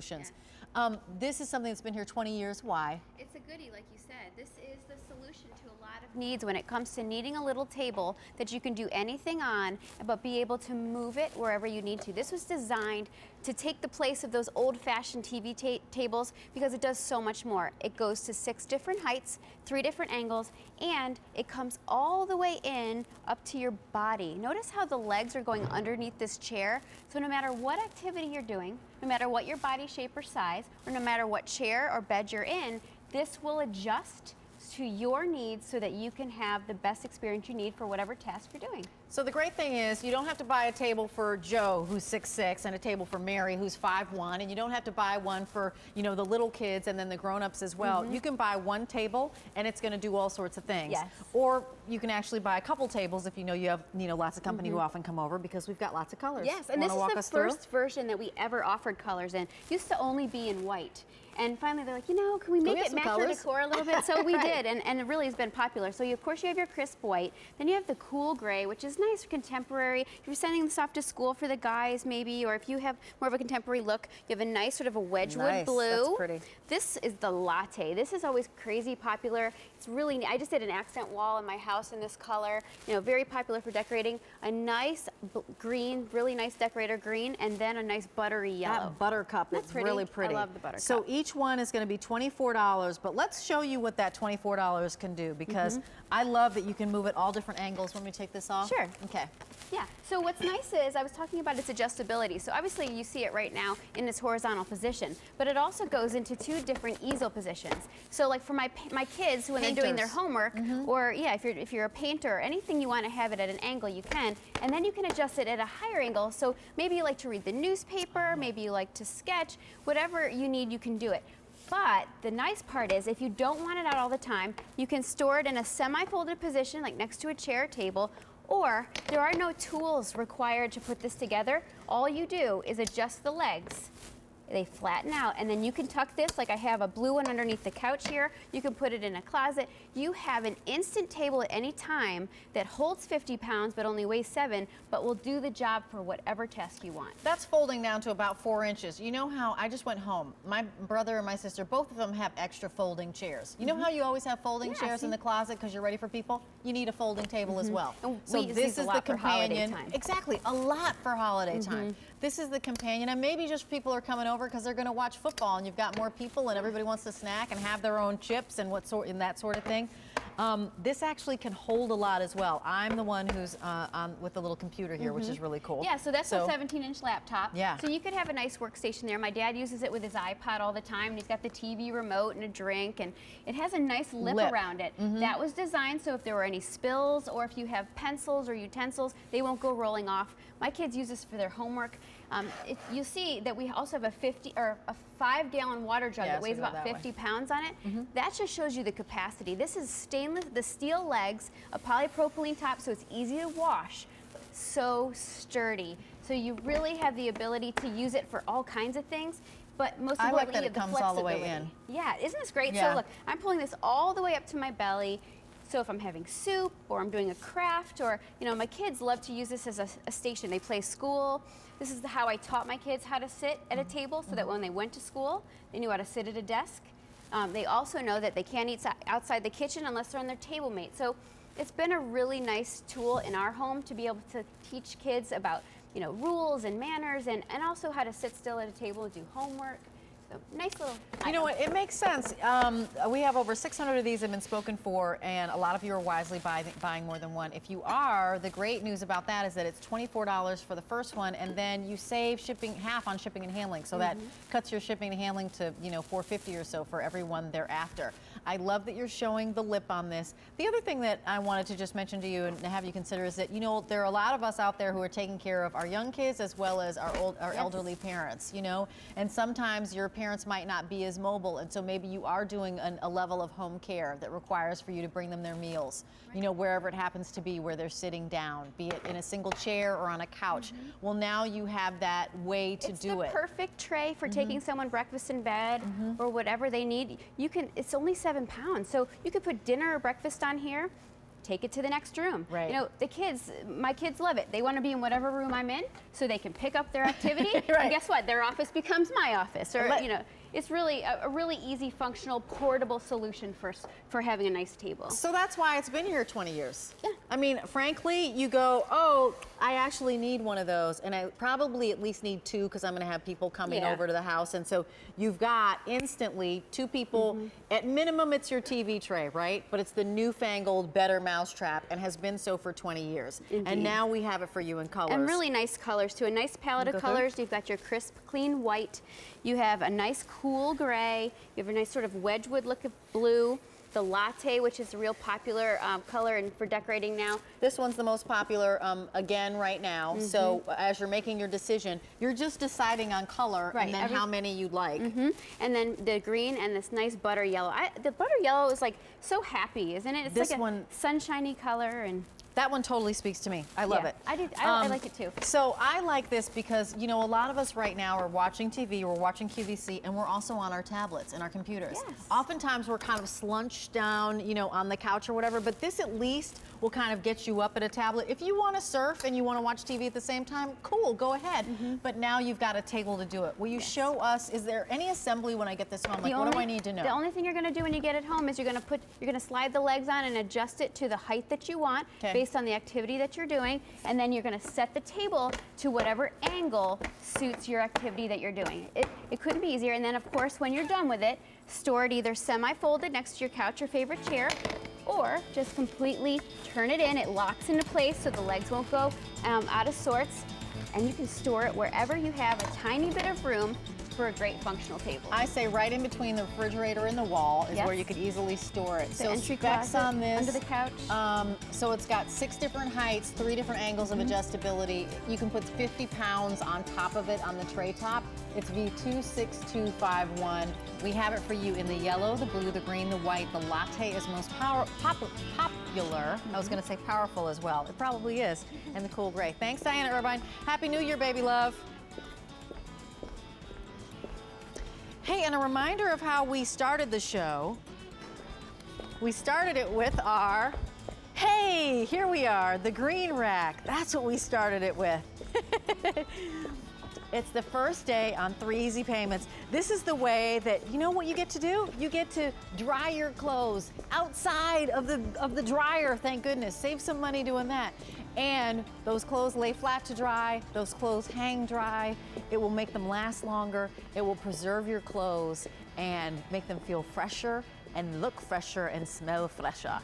solutions. This is something that's been here 20 years. Why? It's a goodie, like you said. This is the solution to a lot of needs when it comes to needing a little table that you can do anything on, but be able to move it wherever you need to. This was designed to take the place of those old-fashioned TV tables because it does so much more. It goes to 6 different heights, 3 different angles, and it comes all the way in up to your body. Notice how the legs are going underneath this chair, so no matter what activity you're doing, no matter what your body shape or size, or no matter what chair or bed you're in, this will adjust to your needs so that you can have the best experience you need for whatever task you're doing. So the great thing is you don't have to buy a table for Joe, who's 6'6", and a table for Mary, who's 5'1", and you don't have to buy one for, you know, the little kids and then the grown-ups as well. You can buy one table and it's going to do all sorts of things. Yes. Or you can actually buy a couple tables if you know you have, you know, lots of company who often come over, because we've got lots of colors. Yes, and this is the first version that we ever offered colors in. Used to only be in white. And finally they're like, you know, can we make it match our decor a little bit? So we did, and it really has been popular. So of course you have your crisp white, then you have the cool gray, which is nice, contemporary. If you're sending this off to school for the guys maybe, or if you have more of a contemporary look, you have a nice sort of a Wedgwood blue. That's pretty. This is the latte. This is always crazy popular. It's really neat. I just did an accent wall in my house in this color. You know, very popular for decorating. A nice green, really nice decorator green, and then a nice buttery yellow. That buttercup is really pretty. I love the buttercup. So each one is going to be $24, but let's show you what that $24 can do, because I love that you can move it all different angles. When we take this off? Sure. Okay. Yeah, so what's nice is, I was talking about its adjustability. So obviously you see it right now in this horizontal position, but it also goes into 2 different easel positions. So like for my kids, when they're doing their homework, or yeah, if you're a painter or anything, you want to have it at an angle, you can. And then you can adjust it at a higher angle. So maybe you like to read the newspaper, maybe you like to sketch, whatever you need, you can do it. But the nice part is, if you don't want it out all the time, you can store it in a semi-folded position, like next to a chair or table, or there are no tools required to put this together. All you do is adjust the legs. They flatten out, and then you can tuck this, like I have a blue one underneath the couch here. You can put it in a closet. You have an instant table at any time that holds 50 pounds but only weighs 7, but will do the job for whatever task you want. That's folding down to about 4 inches. You know how I just went home. My brother and my sister, both of them have extra folding chairs. You know how you always have folding chairs in the closet because you're ready for people? You need a folding table as well. And so this is the companion. Exactly, a lot for holiday time. This is the companion, and maybe just people are coming over because they're going to watch football, and you've got more people, and everybody wants to snack and have their own chips and that sort of thing. This actually can hold a lot as well. I'm the one who's on with the little computer here, which is really cool. Yeah, so that's a 17-inch laptop. Yeah. So you could have a nice workstation there. My dad uses it with his iPod all the time, and he's got the TV remote and a drink, and it has a nice lip around it. That was designed so if there were any spills, or if you have pencils or utensils, they won't go rolling off. My kids use this for their homework. You see that we also have a 5-gallon water jug that weighs about 50 pounds on it. That just shows you the capacity. This is stainless, the steel legs, a polypropylene top, so it's easy to wash, so sturdy. So you really have the ability to use it for all kinds of things. But most importantly, I like that it comes all the way in. Yeah, isn't this great? Yeah. So look, I'm pulling this all the way up to my belly. So if I'm having soup, or I'm doing a craft, or, you know, my kids love to use this as a station. They play school. This is how I taught my kids how to sit at a table, so that when they went to school, they knew how to sit at a desk. They also know that they can't eat outside the kitchen unless they're on their table mate. So it's been a really nice tool in our home to be able to teach kids about, you know, rules and manners, and also how to sit still at a table and do homework. So nice little item. You know what, it makes sense. We have over 600 of these have been spoken for, and a lot of you are wisely buying more than one. If you are, the great news about that is that it's $24 for the first one, and then you save half on shipping and handling. So that cuts your shipping and handling to, you know, $4.50 or so for every one thereafter. I love that you're showing the lip on this. The other thing that I wanted to just mention to you and have you consider is that, you know, there are a lot of us out there who are taking care of our young kids as well as our elderly parents, you know, and sometimes your parents might not be as mobile, and so maybe you are doing a level of home care that requires for you to bring them their meals, you know, wherever it happens to be, where they're sitting down, be it in a single chair or on a couch. Well, now you have that way to do it. It's the perfect tray for taking someone breakfast in bed or whatever they need. You can, it's only 7 pounds, so you could put dinner or breakfast on here. take it to the next room. Right. You know, my kids love it. They want to be in whatever room I'm in, so they can pick up their activity. Right. And guess what? Their office becomes my office. Or, you know, it's really a really easy, functional, portable solution for having a nice table. So that's why it's been here 20 years. Yeah. I mean, frankly, you go, oh, I actually need one of those, and I probably at least need two because I'm going to have people coming over to the house. And so you've got instantly two people. At minimum, it's your TV tray, right? But it's the newfangled, better mousetrap, and has been so for 20 years. Indeed. And now we have it for you in colors. And really nice colors too. A nice palette of colors. You've got your crisp, clean white. You have a nice cool gray. You have a nice sort of Wedgwood look of blue. The latte, which is a real popular color and for decorating now. This one's the most popular, again, right now. So as you're making your decision, you're just deciding on color and then how many you'd like. And then the green and this nice butter yellow. The butter yellow is like so happy, isn't it? It's This like a one, sunshiny color. And that one totally speaks to me. I love it. I like it too. So I like this because, you know, a lot of us right now are watching TV, we're watching QVC, and we're also on our tablets and our computers. Yes. Oftentimes we're kind of slunched down, you know, on the couch or whatever, but this at least will kind of get you up at a tablet. If you want to surf and you want to watch TV at the same time, cool, go ahead. But now you've got a table to do it. Will you show us, is there any assembly when I get this home? Like, what do I need to know? The only thing you're going to do when you get it home is you're going to slide the legs on and adjust it to the height that you want based on the activity that you're doing, and then you're going to set the table to whatever angle suits your activity that you're doing. It couldn't be easier. And then of course when you're done with it, store it either semi-folded next to your couch or favorite chair, or just completely turn it in. It locks into place so the legs won't go out of sorts, and you can store it wherever you have a tiny bit of room for a great functional table. I say right in between the refrigerator and the wall is where you could easily store it. The so entry specs closet on this, under the couch. So it's got 6 different heights, 3 different angles of adjustability. You can put 50 pounds on top of it on the tray top. It's V26251. We have it for you in the yellow, the blue, the green, the white. The latte is most popular. I was going to say powerful as well. It probably is. And the cool gray. Thanks, Diana Irvine. Happy New Year, baby love. Hey, and a reminder of how we started the show. We started it with our, hey, here we are, the green rack. That's what we started it with. It's the first day on 3 easy payments. This is the way that, you know what you get to do? You get to dry your clothes outside of the dryer, thank goodness. Save some money doing that. And those clothes lay flat to dry, those clothes hang dry. It will make them last longer. It will preserve your clothes and make them feel fresher and look fresher and smell fresher.